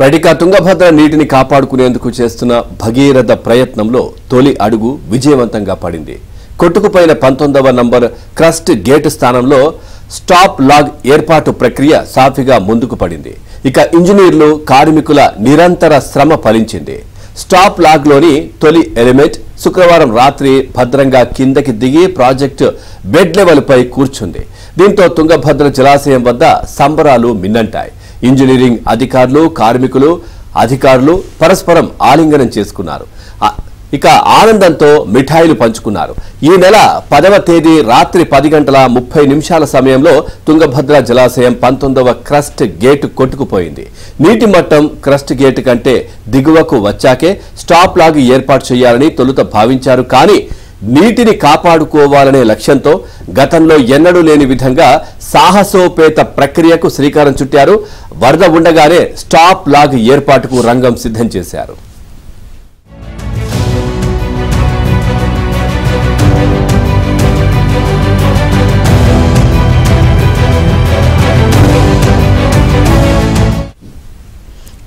రైటిక తుంగభద్ర నీటిని కాపాడుకునేందుకు చేస్తున్న భగీరథ ప్రయత్నంలో తొలి అడుగు విజయవంతంగా పడింది. కొట్టుకుపోయిన 19వ నంబర్ క్రస్ట్ గేట్ స్థానంలో స్టాప్ లాగ్ ఏర్పాటు ప్రక్రియ సాఫీగా ముందుకు పడింది. ఇక ఇంజనీర్లు కార్మికుల నిరంతర శ్రమ ఫలించింది. స్టాప్ లాగ్ లోని తొలి ఎలిమెంట్ శుక్రవారం రాత్రి భద్రంగా కిందకి దిగి ప్రాజెక్టు బెడ్ లెవెల్ పై కూర్చుంది. దీంతో తుంగభద్ర జలాశయం వద్ద సంబరాలు మిన్నంటాయి. ఇంజనీరింగ్ అధికారులు కార్మికులు పరస్పరం ఆలింగనం చేసుకున్నారు. ఇక ఆనందంతో మిఠాయిలు పంచుకున్నారు. ఈ నెల 10వ తేదీ రాత్రి 10 గంటల 30 నిమిషాల సమయంలో తుంగభద్ర జలాశయం 19వ క్రస్ట్ గేటు కొట్టుకుపోయింది. నీటి మట్టం క్రస్ట్ గేటు కంటే దిగువకు వచ్చాకే స్టాప్ లాగ్ ఏర్పాటు చేయాలని తొలుత భావించారు. కానీ నీటిని కాపాడుకోవాలనే లక్ష్యంతో గతంలో ఎన్నడూ లేని విధంగా సాహసోపేత ప్రక్రియకు శ్రీకారం చుట్టారు. వరద ఉండగానే స్టాప్ లాగ్ ఏర్పాటుకు రంగం సిద్ధం చేశారు.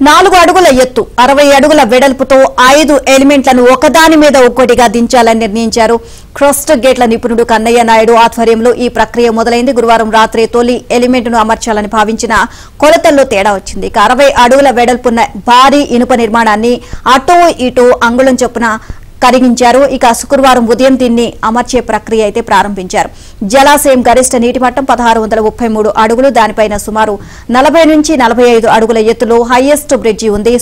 నాలుగు అడుగుల ఎత్తు 60 అడుగుల వెడల్పుతో 5 ఎలిమెంట్లను ఒకదాని మీద ఒక్కొక్కటిగా దించాలని నిర్ణయించారు. క్రస్ట్ గేట్ల నిపుణుడు కన్నయ్య నాయుడు ఆధ్వర్యంలో ఈ ప్రక్రియ మొదలైంది. గురువారం రాత్రి తొలి ఎలిమెంట్ను అమర్చాలని భావించిన కొలతల్లో తేడా వచ్చింది. 60 అడుగుల వెడల్పున్న భారీ ఇనుప నిర్మాణాన్ని అటూ ఇటూ అంగుళం చొప్పున కరిగించారు. ఇక శుక్రవారం ఉదయం దీన్ని అమర్చే ప్రక్రియ అయితే ప్రారంభించారు. జలాశయం గరిష్ట నీటి మట్టం 1633 అడుగులు. దానిపైన సుమారు 40 నుంచి 45 అడుగుల ఎత్తులో హైయెస్ట్ బ్రిడ్జి ఉంది.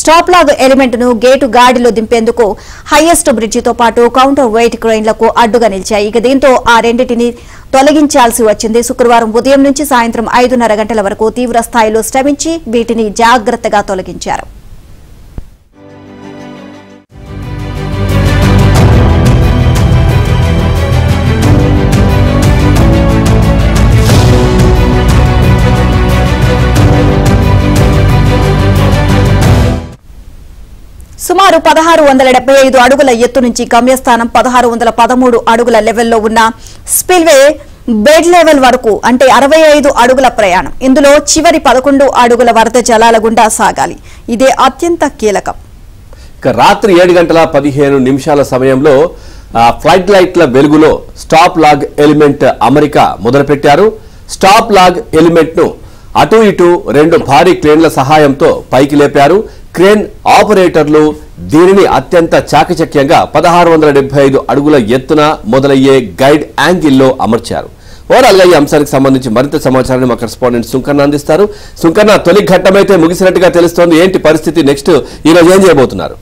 స్టాప్ లాగ్ ఎలిమెంట్ ను గేటు గాడిలో దింపేందుకు హైయెస్ట్ బ్రిడ్జితో పాటు కౌంటర్ వెయిట్ క్రెయిన్లకు అడ్డుగా నిలిచాయి. ఇక దీంతో ఆ రెండింటిని తొలగించాల్సి వచ్చింది. శుక్రవారం ఉదయం నుంచి సాయంత్రం 5:30 గంటల వరకు తీవ్ర స్థాయిలో శ్రమించి వీటిని జాగ్రత్తగా తొలగించారు. సుమారు 1675 అడుగుల ఎత్తు నుంచి గమ్యస్థానం 1613 అడుగుల లెవెల్లో ఉన్న స్పిల్వే బెడ్ లెవెల్ వరకు అంటే 65 అడుగుల ప్రయాణం. ఇందులో చివరి 11 అడుగుల వరద జలాల గుండా సాగాలి. ఇదే అత్యంత కీలకం. రాత్రి 7 గంటల 15 నిమిషాల సమయంలో ఫ్లడ్ లైట్ల వెలుగులో స్టాప్ లాగ్ ఎలిమెంట్ అమరిక మొదలుపెట్టారు. స్టాప్ లాగ్ ఎలిమెంట్ ను అటు ఇటు 2 భారీ క్రేన్ల సహాయంతో పైకి లేపారు. క్రేన్ ఆపరేటర్లు దీనిని అత్యంత చాకచక్యంగా 1675 అడుగుల ఎత్తున మొదలయ్యే గైడ్ యాంగిల్లో అమర్చారు. ఓవరాల్ గా ఈ అంశానికి సంబంధించి మరింత సమాచారాన్ని మా కరెస్పాండెంట్ సుంకన్న అందిస్తారు. సుంకన్న, తొలి ఘట్టమైతే ముగిసినట్టుగా తెలుస్తోంది. ఏంటి పరిస్థితి? నెక్స్ట్ ఈ రోజు ఏం చేయబోతున్నారు?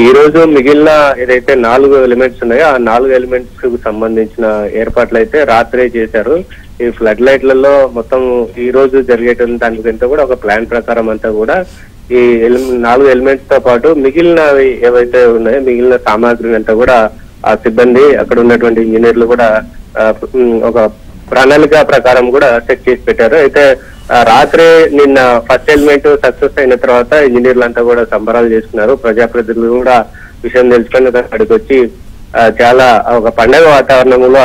ఈ రోజు మిగిలిన ఏదైతే 4 ఎలిమెంట్స్ ఉన్నాయో ఆ 4 ఎలిమెంట్స్ కు సంబంధించిన ఏర్పాట్లు అయితే రాత్రే చేశారు. ఈ ఫ్లడ్ లైట్లలో మొత్తం ఈ రోజు జరిగేటువంటి దానికంతా కూడా ఒక ప్లాన్ ప్రకారం అంతా కూడా ఈ 4 ఎలిమెంట్స్ తో పాటు మిగిలిన ఏవైతే ఉన్నాయో మిగిలిన సామాగ్రిని అంతా కూడా ఆ సిబ్బంది అక్కడ ఉన్నటువంటి ఇంజనీర్లు కూడా ఒక ప్రణాళిక ప్రకారం కూడా సెట్ చేసి పెట్టారు. అయితే రాత్రి నిన్న ఫస్ట్ ఎలిమెంట్ సక్సెస్ అయిన తర్వాత ఇంజనీర్లు అంతా కూడా సంబరాలు చేసుకున్నారు. ప్రజాప్రతినిధులు కూడా విషయం తెలుసుకొని అక్కడికి వచ్చి చాలా ఒక పండగ వాతావరణంలో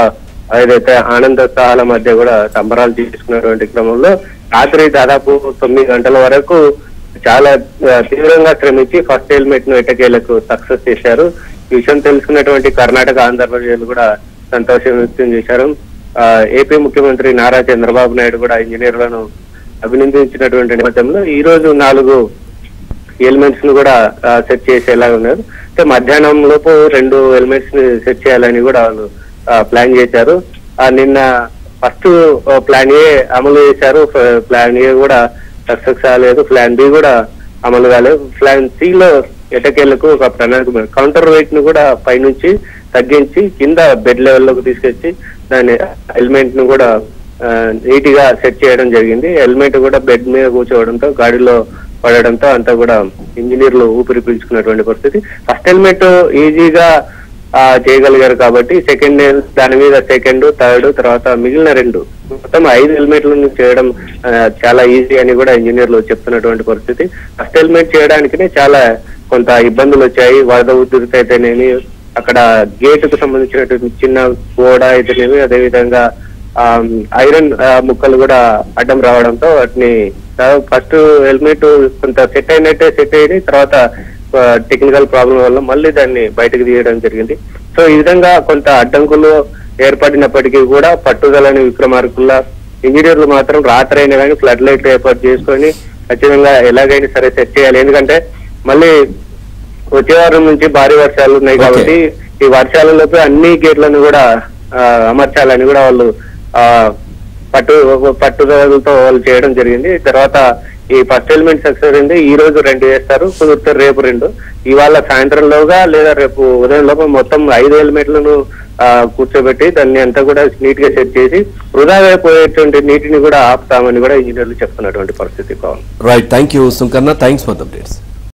ఏదైతే ఆనందోత్సాహాల మధ్య కూడా సంబరాలు చేసుకున్నటువంటి క్రమంలో రాత్రి దాదాపు 9 గంటల వరకు చాలా తీవ్రంగా శ్రమించి ఫస్ట్ ఎలిమెంట్ ను ఎట్టకేలకు సక్సెస్ చేశారు. ఈ విషయం తెలుసుకున్నటువంటి కర్ణాటక, ఆంధ్రప్రదేశ్ కూడా సంతోషం వ్యక్తం చేశారు. ఏపీ ముఖ్యమంత్రి నారా చంద్రబాబు నాయుడు కూడా ఇంజనీర్లను అభినందించినటువంటి నేపథ్యంలో ఈ రోజు 4 ఎలిమెంట్స్ ను కూడా సెట్ చేసేలా ఉన్నారు. అంటే మధ్యాహ్నం లోపు 2 ఎలిమెంట్స్ ని సెట్ చేయాలని కూడా వాళ్ళు ప్లాన్ చేశారు. నిన్న ఫస్ట్ ప్లాన్ ఏ అమలు చేశారు. ప్లాన్ ఏ కూడా సక్సెస్ కాలేదు. ప్లాన్ బి కూడా అమలు కాలేదు. ప్లాన్ సి లో ఎటకేళ్లకు ఒక ప్రణాళిక కౌంటర్ వెయిట్ ను కూడా పైనుంచి తగ్గించి కింద బెడ్ లెవెల్లోకి తీసుకొచ్చి దాని ఎలిమెంట్ ను కూడా నీట్ గా సెట్ చేయడం జరిగింది. ఎలిమెంట్ కూడా బెడ్ మీద కూర్చోవడంతో గాడిలో పడడంతో అంతా కూడా ఇంజనీర్లు ఊపిరి పీల్చుకున్నటువంటి పరిస్థితి. ఫస్ట్ ఎలిమెంట్ ఈజీగా చేయగలిగారు కాబట్టి సెకండ్ దాని మీద సెకండ్, థర్డ్, తర్వాత మిగిలిన 2 మొత్తం 5 ఎలిమెంట్లను చేయడం చాలా ఈజీ అని కూడా ఇంజనీర్లు చెప్తున్నటువంటి పరిస్థితి. ఫస్ట్ ఎలిమెంట్ చేయడానికినే చాలా కొంత ఇబ్బందులు వచ్చాయి. వరద ఉధృతి అయితేనేమి, అక్కడ గేట్ కు సంబంధించినటువంటి చిన్న గోడ అయితేనేమి, అదేవిధంగా ఐరన్ ముక్కలు కూడా అడ్డం రావడంతో వాటిని ఫస్ట్ హెల్మెట్ కొంత సెట్ అయింది, తర్వాత టెక్నికల్ ప్రాబ్లం వల్ల మళ్ళీ దాన్ని బయటకు తీయడం జరిగింది. సో ఈ విధంగా కొంత అడ్డంకులు ఏర్పడినప్పటికీ కూడా పట్టుదలని విక్రమార్కుల్లా ఇంజనీర్లు మాత్రం రాత్రి అయినా కానీ ఫ్లడ్ లైట్లు ఏర్పాటు చేసుకొని ఖచ్చితంగా ఎలాగైనా సరే సెట్ చేయాలి. ఎందుకంటే మళ్ళీ వచ్చే వారం నుంచి భారీ వర్షాలు ఉన్నాయి కాబట్టి ఈ వర్షాలలోపు అన్ని గేట్లను కూడా అమర్చాలని కూడా వాళ్ళు పట్టుదలతో వాళ్ళు చేయడం జరిగింది. తర్వాత ఈ ఫస్ట్ ఎలిమెంట్ సక్సెస్ అయింది. ఈ రోజు 2 చేస్తారు, కుదిరితే రేపు 2, ఇవాళ సాయంత్రంలోగా లేదా రేపు ఉదయం లోపు మొత్తం 5 ఎలిమెంట్లను కూర్చోబెట్టి దాన్ని అంతా కూడా నీట్ గా సెట్ చేసి వృధా అయిపోయేటువంటి నీటిని కూడా ఆపుతామని కూడా ఇంజనీర్లు చెప్తున్నటువంటి పరిస్థితి. Right, thank you Sunkanna, thanks for the updates.